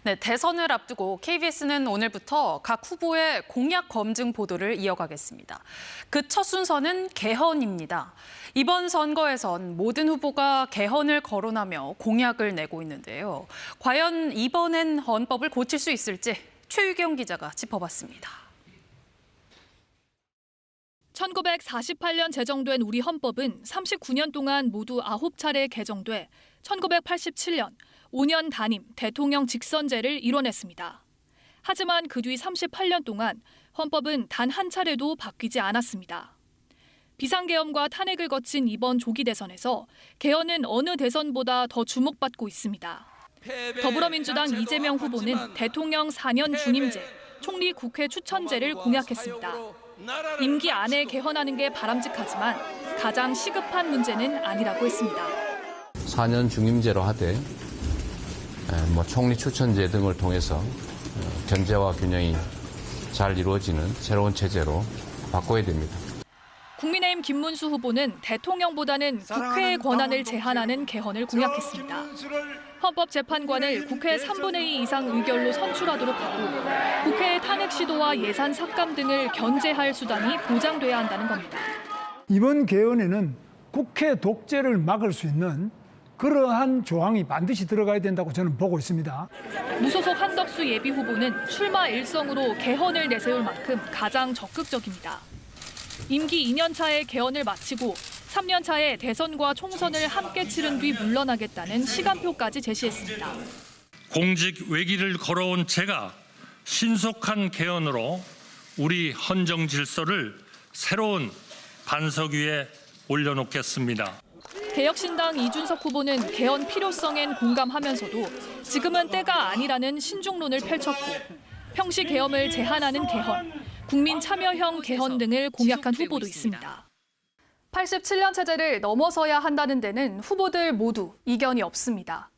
네, 대선을 앞두고 KBS는 오늘부터 각 후보의 공약 검증 보도를 이어가겠습니다. 그 첫 순서는 개헌입니다. 이번 선거에선 모든 후보가 개헌을 거론하며 공약을 내고 있는데요. 과연 이번엔 헌법을 고칠 수 있을지 최유경 기자가 짚어봤습니다. 1948년 제정된 우리 헌법은 39년 동안 모두 9차례 개정돼 1987년 5년 단임 대통령 직선제를 이뤄냈습니다. 하지만 그 뒤 38년 동안 헌법은 단 한 차례도 바뀌지 않았습니다. 비상계엄과 탄핵을 거친 이번 조기 대선에서 개헌은 어느 대선보다 더 주목받고 있습니다. 더불어민주당 이재명 후보는 대통령 4년 중임제, 총리 국회 추천제를 공약했습니다. 임기 안에 개헌하는 게 바람직하지만 가장 시급한 문제는 아니라고 했습니다. 4년 중임제로 하되 총리 추천제 등을 통해서 견제와 균형이 잘 이루어지는 새로운 체제로 바꿔야 됩니다. 국민의힘 김문수 후보는 대통령보다는 국회의 권한을 제한하는 개헌을 공약했습니다. 헌법재판관을 국회 3분의 2 이상 의결로 선출하도록 하고 국회의 탄핵 시도와 예산 삭감 등을 견제할 수단이 보장돼야 한다는 겁니다. 이번 개헌에는 국회 독재를 막을 수 있는 그러한 조항이 반드시 들어가야 된다고 저는 보고 있습니다. 무소속 한덕수 예비후보는 출마 일성으로 개헌을 내세울 만큼 가장 적극적입니다. 임기 2년 차에 개헌을 마치고 3년 차에 대선과 총선을 함께 치른 뒤 물러나겠다는 시간표까지 제시했습니다. 공직 외길을 걸어온 제가 신속한 개헌으로 우리 헌정 질서를 새로운 반석 위에 올려놓겠습니다. 개혁신당 이준석 후보는 개헌 필요성엔 공감하면서도 지금은 때가 아니라는 신중론을 펼쳤고 평시 계엄을 제한하는 개헌, 국민 참여형 개헌 등을 공약한 후보도 있습니다. 87년 체제를 넘어서야 한다는 데는 후보들 모두 이견이 없습니다.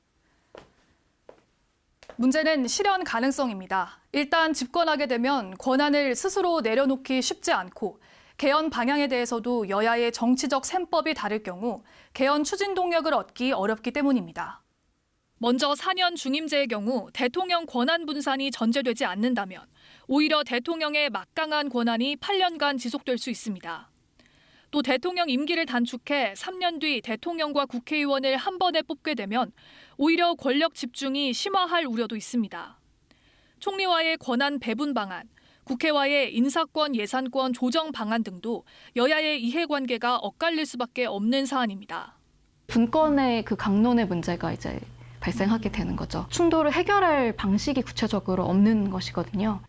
문제는 실현 가능성입니다. 일단 집권하게 되면 권한을 스스로 내려놓기 쉽지 않고 개헌 방향에 대해서도 여야의 정치적 셈법이 다를 경우 개헌 추진 동력을 얻기 어렵기 때문입니다. 먼저 4년 중임제의 경우 대통령 권한 분산이 전제되지 않는다면 오히려 대통령의 막강한 권한이 8년간 지속될 수 있습니다. 또 대통령 임기를 단축해 3년 뒤 대통령과 국회의원을 한 번에 뽑게 되면 오히려 권력 집중이 심화할 우려도 있습니다. 총리와의 권한 배분 방안, 국회와의 인사권, 예산권 조정 방안 등도 여야의 이해관계가 엇갈릴 수밖에 없는 사안입니다. 분권의 그 강론의 문제가 이제 발생하게 되는 거죠. 충돌을 해결할 방식이 구체적으로 없는 것이거든요.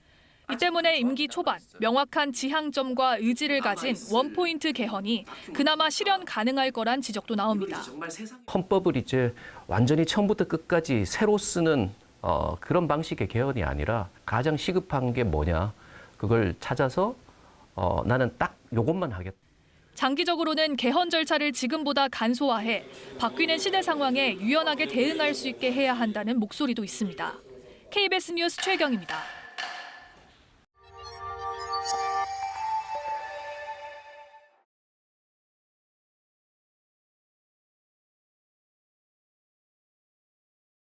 이 때문에 임기 초반 명확한 지향점과 의지를 가진 원포인트 개헌이 그나마 실현 가능할 거란 지적도 나옵니다. 헌법을 이제 완전히 처음부터 끝까지 새로 쓰는 그런 방식의 개헌이 아니라 가장 시급한 게 뭐냐. 그걸 찾아서 나는 딱 이것만 하겠다. 장기적으로는 개헌 절차를 지금보다 간소화해 바뀌는 시대 상황에 유연하게 대응할 수 있게 해야 한다는 목소리도 있습니다. KBS 뉴스 최경입니다.